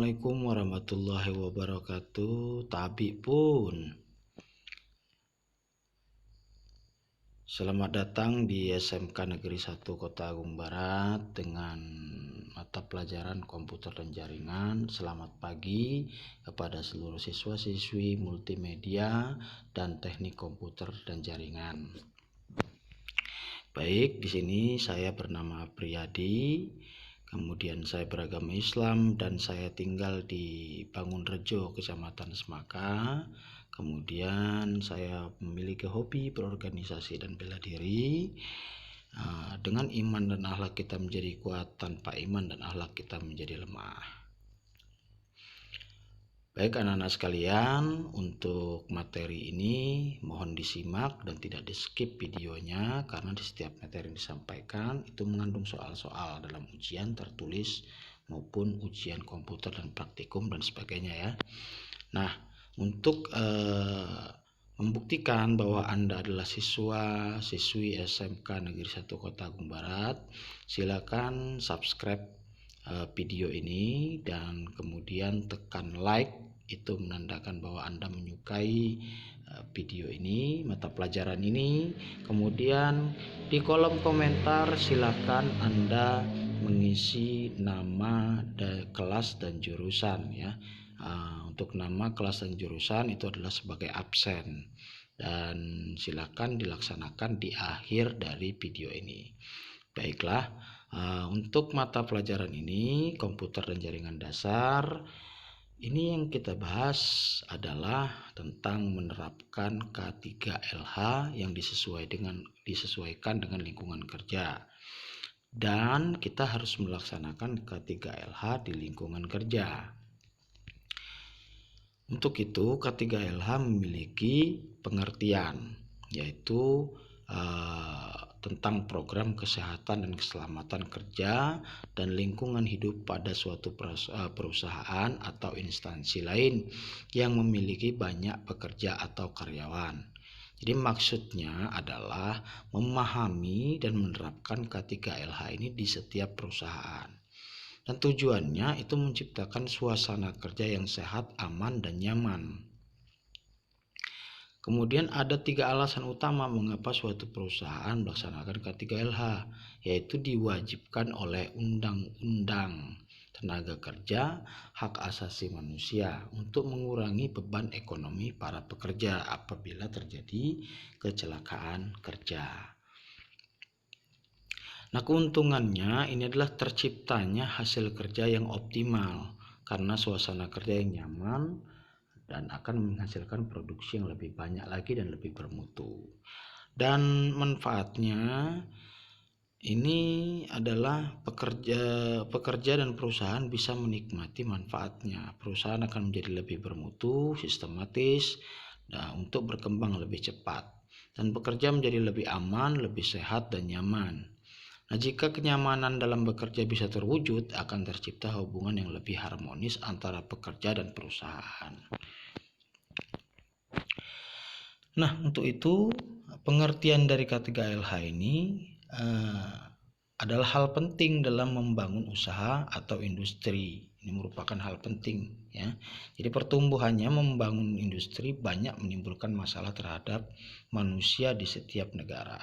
Assalamualaikum warahmatullahi wabarakatuh. Tabi pun. Selamat datang di SMK Negeri 1 Kota Agung Barat dengan mata pelajaran komputer dan jaringan. Selamat pagi kepada seluruh siswa-siswi multimedia dan teknik komputer dan jaringan. Baik, di sini saya bernama Priyadi. Kemudian saya beragama Islam dan saya tinggal di Bangunrejo, Kecamatan Semaka. Kemudian saya memiliki hobi berorganisasi dan bela diri. Dengan iman dan akhlak kita menjadi kuat, tanpa iman dan akhlak kita menjadi lemah. Baik anak-anak sekalian, untuk materi ini mohon disimak dan tidak di skip videonya, karena di setiap materi yang disampaikan itu mengandung soal-soal dalam ujian tertulis maupun ujian komputer dan praktikum dan sebagainya ya. Nah, untuk membuktikan bahwa Anda adalah siswa-siswi SMK Negeri 1 Kota Agung Barat, silakan subscribe video ini dan kemudian tekan like, itu menandakan bahwa Anda menyukai video ini, mata pelajaran ini. Kemudian di kolom komentar silakan Anda mengisi nama kelas dan jurusan ya. Untuk nama kelas dan jurusan itu adalah sebagai absen, dan silakan dilaksanakan di akhir dari video ini. Baiklah, untuk mata pelajaran ini komputer dan jaringan dasar, ini yang kita bahas adalah tentang menerapkan K3LH yang disesuaikan dengan lingkungan kerja. Dan kita harus melaksanakan K3LH di lingkungan kerja. Untuk itu K3LH memiliki pengertian, yaitu tentang program kesehatan dan keselamatan kerja dan lingkungan hidup pada suatu perusahaan atau instansi lain yang memiliki banyak pekerja atau karyawan. Jadi maksudnya adalah memahami dan menerapkan K3LH ini di setiap perusahaan. Dan tujuannya itu menciptakan suasana kerja yang sehat, aman, dan nyaman. Kemudian ada 3 alasan utama mengapa suatu perusahaan melaksanakan K3LH, yaitu diwajibkan oleh Undang-Undang Tenaga Kerja, Hak Asasi Manusia untuk mengurangi beban ekonomi para pekerja apabila terjadi kecelakaan kerja. Nah, keuntungannya ini adalah terciptanya hasil kerja yang optimal karena suasana kerja yang nyaman dan akan menghasilkan produksi yang lebih banyak lagi dan lebih bermutu. Dan manfaatnya ini adalah pekerja dan perusahaan bisa menikmati manfaatnya. Perusahaan akan menjadi lebih bermutu, sistematis, untuk berkembang lebih cepat. Dan pekerja menjadi lebih aman, lebih sehat, dan nyaman. Nah, jika kenyamanan dalam bekerja bisa terwujud, akan tercipta hubungan yang lebih harmonis antara pekerja dan perusahaan. Nah, untuk itu pengertian dari K3LH ini adalah hal penting dalam membangun usaha atau industri. Ini merupakan hal penting ya. Jadi pertumbuhannya membangun industri banyak menimbulkan masalah terhadap manusia di setiap negara.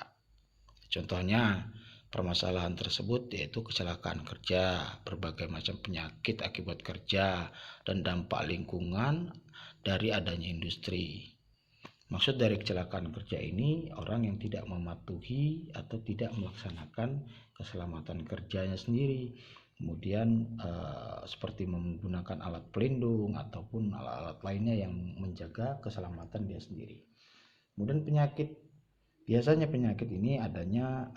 Contohnya permasalahan tersebut yaitu kecelakaan kerja, berbagai macam penyakit akibat kerja, dan dampak lingkungan dari adanya industri. Maksud dari kecelakaan kerja ini orang yang tidak mematuhi atau tidak melaksanakan keselamatan kerjanya sendiri. Kemudian seperti menggunakan alat pelindung ataupun alat-alat lainnya yang menjaga keselamatan dia sendiri. Kemudian biasanya penyakit ini adanya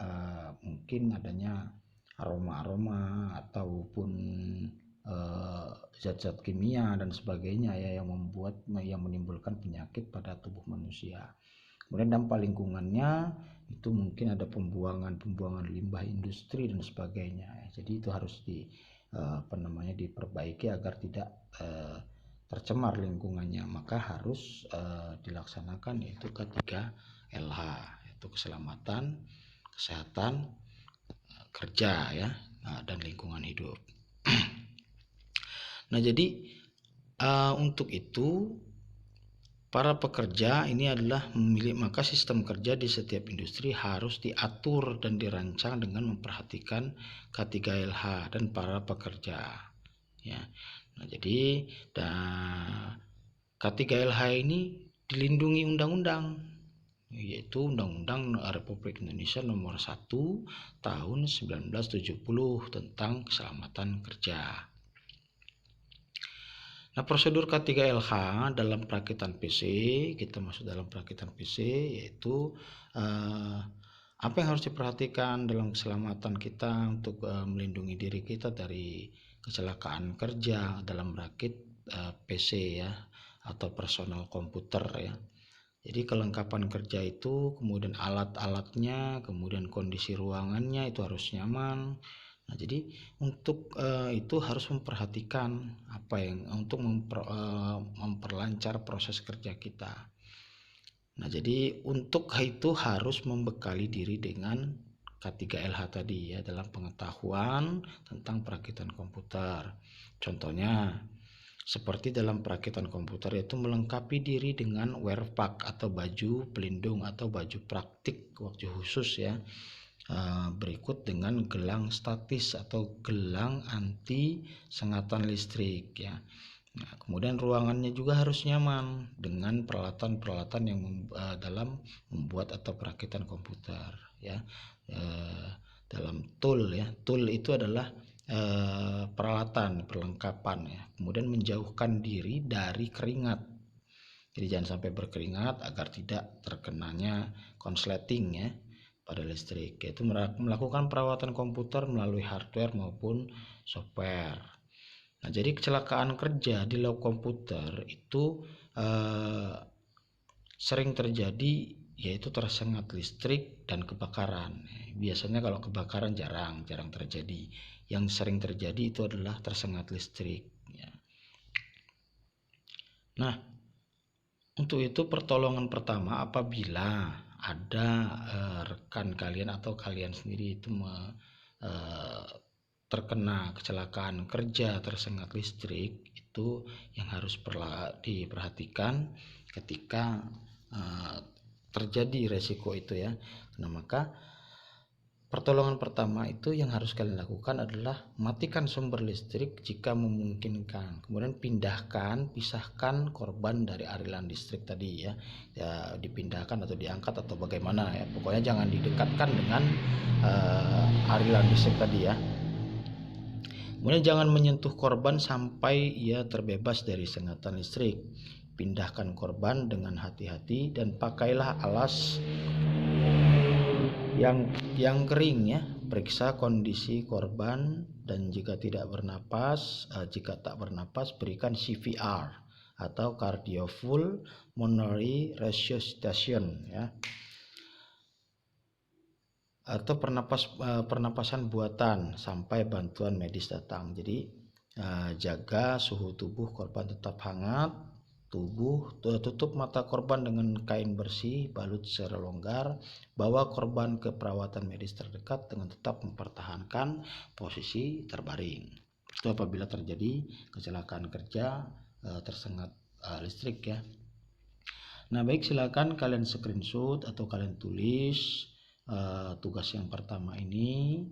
mungkin adanya aroma-aroma ataupun zat-zat kimia dan sebagainya ya yang menimbulkan penyakit pada tubuh manusia. Kemudian dampak lingkungannya itu mungkin ada pembuangan limbah industri dan sebagainya. Jadi itu harus diperbaiki agar tidak tercemar lingkungannya, maka harus dilaksanakan yaitu K3LH, yaitu keselamatan, kesehatan kerja ya, dan lingkungan hidup. Nah, jadi untuk itu para pekerja ini adalah maka sistem kerja di setiap industri harus diatur dan dirancang dengan memperhatikan K3LH dan para pekerja, ya. Nah, jadi K3LH ini dilindungi undang-undang, yaitu Undang-Undang Republik Indonesia Nomor 1 Tahun 1970 tentang keselamatan kerja. Nah, prosedur K3LH dalam perakitan PC, kita masuk dalam perakitan PC, yaitu apa yang harus diperhatikan dalam keselamatan kita untuk melindungi diri kita dari kecelakaan kerja dalam merakit PC, ya, atau personal komputer, ya. Jadi kelengkapan kerja itu, kemudian alat-alatnya, kemudian kondisi ruangannya itu harus nyaman. Nah, jadi untuk itu harus memperhatikan apa yang untuk memperlancar proses kerja kita. Nah, jadi untuk itu harus membekali diri dengan K3LH tadi, ya, dalam pengetahuan tentang perakitan komputer. Contohnya seperti dalam perakitan komputer, yaitu melengkapi diri dengan wear pack atau baju pelindung atau baju praktik waktu khusus, ya. Berikut dengan gelang statis atau gelang anti sengatan listrik, ya. Nah, kemudian ruangannya juga harus nyaman dengan peralatan-peralatan yang dalam membuat atau perakitan komputer, ya. Dalam tool, ya, tool itu adalah peralatan, perlengkapan, ya. Kemudian menjauhkan diri dari keringat, jadi jangan sampai berkeringat agar tidak terkenanya konsleting, ya, pada listrik, yaitu melakukan perawatan komputer melalui hardware maupun software. Nah, jadi kecelakaan kerja di lab komputer itu sering terjadi, yaitu tersengat listrik dan kebakaran. Biasanya kalau kebakaran jarang terjadi. Yang sering terjadi itu adalah tersengat listrik, ya. Nah, untuk itu pertolongan pertama apabila ada rekan kalian atau kalian sendiri itu terkena kecelakaan kerja tersengat listrik, itu yang harus diperhatikan ketika terjadi resiko itu, ya. Nah, maka pertolongan pertama itu yang harus kalian lakukan adalah matikan sumber listrik jika memungkinkan. Kemudian pisahkan korban dari aliran listrik tadi, ya. Ya, dipindahkan atau diangkat atau bagaimana, ya. Pokoknya jangan didekatkan dengan aliran listrik tadi, ya. Kemudian jangan menyentuh korban sampai ia terbebas dari sengatan listrik. Pindahkan korban dengan hati-hati dan pakailah alas yang kering, ya. Periksa kondisi korban dan jika tak bernapas berikan CPR atau cardiopulmonary resuscitation, ya, atau pernapasan buatan sampai bantuan medis datang. Jadi jaga suhu tubuh korban tetap hangat, tutup mata korban dengan kain bersih, balut secara longgar, bawa korban ke perawatan medis terdekat dengan tetap mempertahankan posisi terbaring. Itu apabila terjadi kecelakaan kerja tersengat listrik, ya. Nah, baik, silakan kalian screenshot atau kalian tulis tugas yang pertama ini.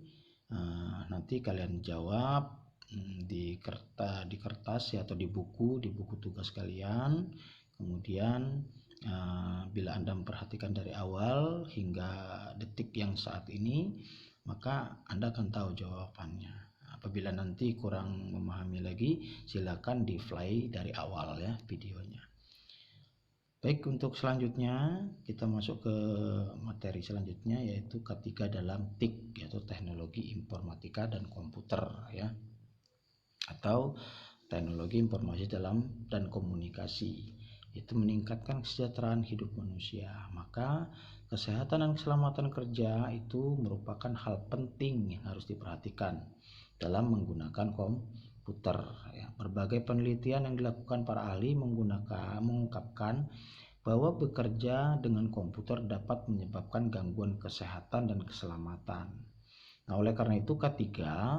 Nanti kalian jawab di kertas, ya, atau di buku tugas kalian. Kemudian bila Anda memperhatikan dari awal hingga detik yang saat ini, maka Anda akan tahu jawabannya. Apabila nanti kurang memahami lagi, silakan di play dari awal, ya, videonya. Baik, untuk selanjutnya kita masuk ke materi selanjutnya, yaitu K3 dalam TIK, yaitu teknologi informatika dan komputer, ya, atau teknologi informasi dan komunikasi. Itu meningkatkan kesejahteraan hidup manusia. Maka kesehatan dan keselamatan kerja itu merupakan hal penting yang harus diperhatikan dalam menggunakan komputer, ya. Berbagai penelitian yang dilakukan para ahli mengungkapkan bahwa bekerja dengan komputer dapat menyebabkan gangguan kesehatan dan keselamatan. Nah, oleh karena itu K3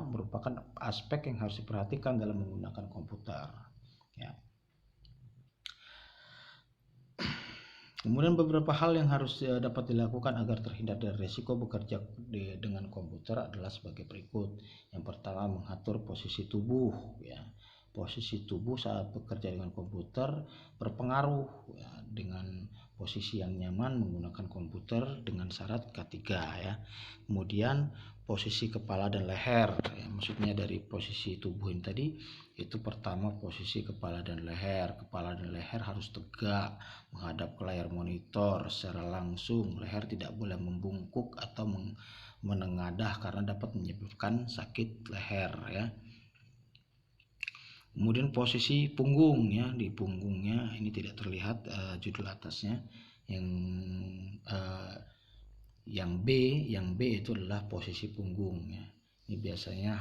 merupakan aspek yang harus diperhatikan dalam menggunakan komputer. Ya. Kemudian beberapa hal yang harus dapat dilakukan agar terhindar dari risiko bekerja dengan komputer adalah sebagai berikut. Yang pertama, mengatur posisi tubuh. Ya. Posisi tubuh saat bekerja dengan komputer berpengaruh ya, dengan posisi yang nyaman menggunakan komputer dengan syarat K3 ya. Kemudian posisi kepala dan leher ya, maksudnya dari posisi tubuh ini tadi itu pertama posisi kepala dan leher harus tegak menghadap ke layar monitor secara langsung. Leher tidak boleh membungkuk atau menengadah karena dapat menyebabkan sakit leher ya. Kemudian posisi punggung ya, di punggungnya ini tidak terlihat judul atasnya. Yang B itu adalah posisi punggung ya. Ini biasanya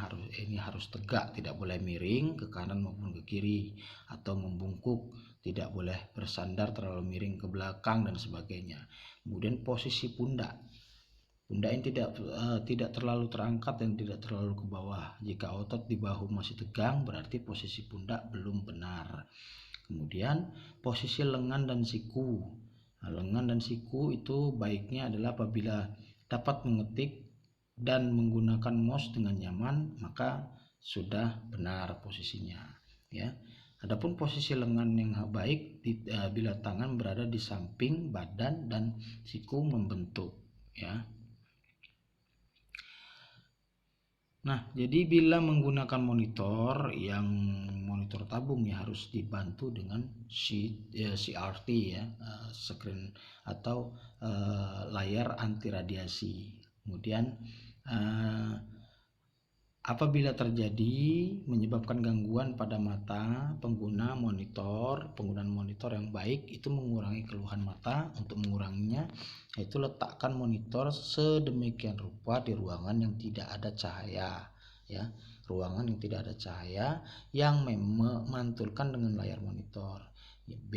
harus tegak, tidak boleh miring ke kanan maupun ke kiri atau membungkuk, tidak boleh bersandar terlalu miring ke belakang dan sebagainya. Kemudian posisi pundak ini tidak terlalu terangkat dan tidak terlalu ke bawah. Jika otot di bahu masih tegang, berarti posisi pundak belum benar. Kemudian posisi lengan dan siku. Nah, lengan dan siku itu baiknya adalah apabila dapat mengetik dan menggunakan mouse dengan nyaman, maka sudah benar posisinya ya. Adapun posisi lengan yang baik bila tangan berada di samping badan dan siku membentuk ya. Nah, jadi bila menggunakan monitor tabung ya harus dibantu dengan CRT ya, screen atau layar anti radiasi. Kemudian apabila terjadi menyebabkan gangguan pada mata, penggunaan monitor yang baik itu mengurangi keluhan mata. Untuk menguranginya, yaitu letakkan monitor sedemikian rupa di ruangan yang tidak ada cahaya ya. Ruangan yang tidak ada cahaya yang memantulkan dengan layar monitor. B.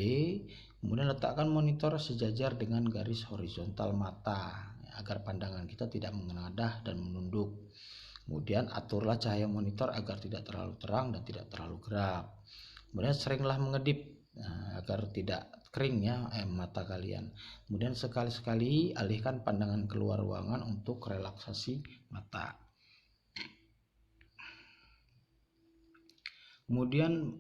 Kemudian letakkan monitor sejajar dengan garis horizontal mata agar pandangan kita tidak mengenadah dan menunduk. Kemudian aturlah cahaya monitor agar tidak terlalu terang dan tidak terlalu gelap. Kemudian seringlah mengedip agar tidak kering ya mata kalian. Kemudian sekali-sekali alihkan pandangan keluar ruangan untuk relaksasi mata. Kemudian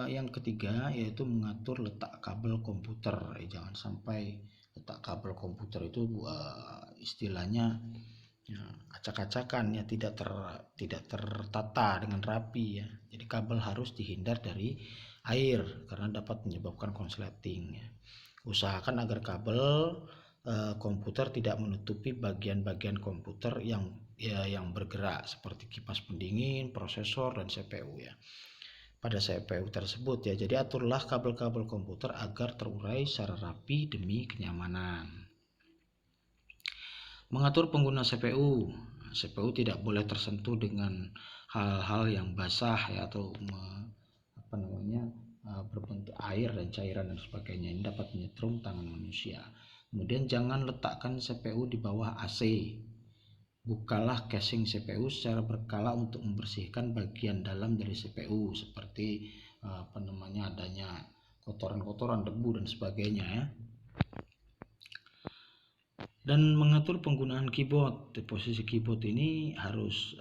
yang ketiga yaitu mengatur letak kabel komputer. Jangan sampai letak kabel komputer itu istilahnya acak-acakan ya, tidak tertata dengan rapi ya. Jadi kabel harus dihindar dari air karena dapat menyebabkan konsleting ya. Usahakan agar kabel komputer tidak menutupi bagian-bagian komputer yang bergerak seperti kipas pendingin, prosesor dan CPU ya. Pada CPU tersebut ya. Jadi aturlah kabel-kabel komputer agar terurai secara rapi demi kenyamanan. Mengatur pengguna CPU. CPU tidak boleh tersentuh dengan hal-hal yang basah ya, atau berbentuk air dan cairan dan sebagainya. Ini dapat menyetrum tangan manusia. Kemudian jangan letakkan CPU di bawah AC. Bukalah casing CPU secara berkala untuk membersihkan bagian dalam dari CPU seperti adanya kotoran-kotoran, debu dan sebagainya ya. Dan mengatur penggunaan keyboard. Di posisi keyboard ini harus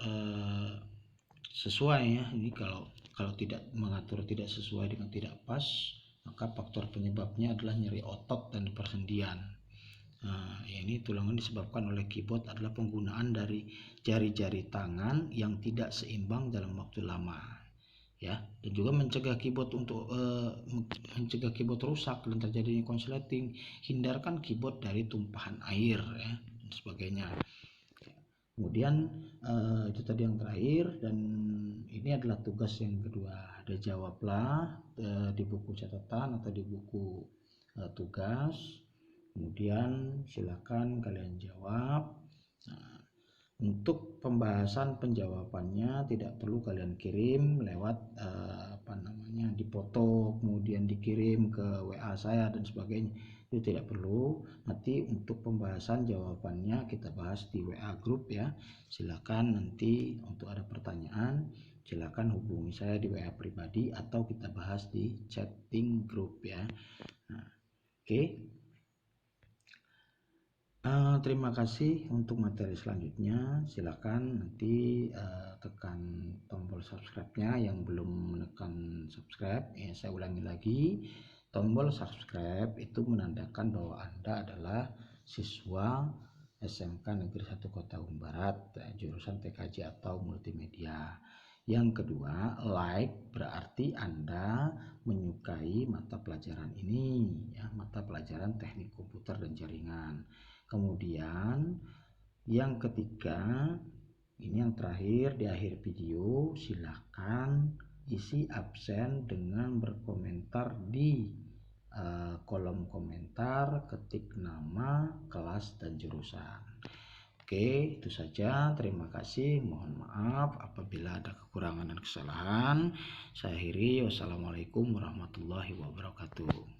sesuai ya. Ini kalau tidak mengatur tidak sesuai dengan tidak pas, maka faktor penyebabnya adalah nyeri otot dan persendian. Nah, ini tulangan disebabkan oleh keyboard adalah penggunaan dari jari-jari tangan yang tidak seimbang dalam waktu lama ya, dan juga mencegah keyboard rusak dan terjadinya konsleting. Hindarkan keyboard dari tumpahan air ya dan sebagainya. Kemudian itu tadi yang terakhir, dan ini adalah tugas yang kedua. Ada jawablah di buku catatan atau di buku tugas. Kemudian silakan kalian jawab. Nah, untuk pembahasan penjawabannya tidak perlu kalian kirim lewat dipoto kemudian dikirim ke WA saya dan sebagainya, itu tidak perlu. Nanti untuk pembahasan jawabannya kita bahas di WA grup ya. Silakan nanti untuk ada pertanyaan silakan hubungi saya di WA pribadi atau kita bahas di chatting grup ya. Nah, oke. Terima kasih. Untuk materi selanjutnya silakan nanti tekan tombol subscribe-nya yang belum menekan subscribe ya. Saya ulangi lagi, tombol subscribe itu menandakan bahwa Anda adalah siswa SMK Negeri 1 Kota Bandung Barat jurusan TKJ atau multimedia. Yang kedua, like berarti Anda menyukai mata pelajaran ini ya, mata pelajaran teknik komputer dan jaringan. Kemudian yang ketiga, ini yang terakhir di akhir video, silakan isi absen dengan berkomentar di kolom komentar, ketik nama, kelas dan jurusan. Oke, itu saja. Terima kasih. Mohon maaf apabila ada kekurangan dan kesalahan. Saya akhiri. Wassalamualaikum warahmatullahi wabarakatuh.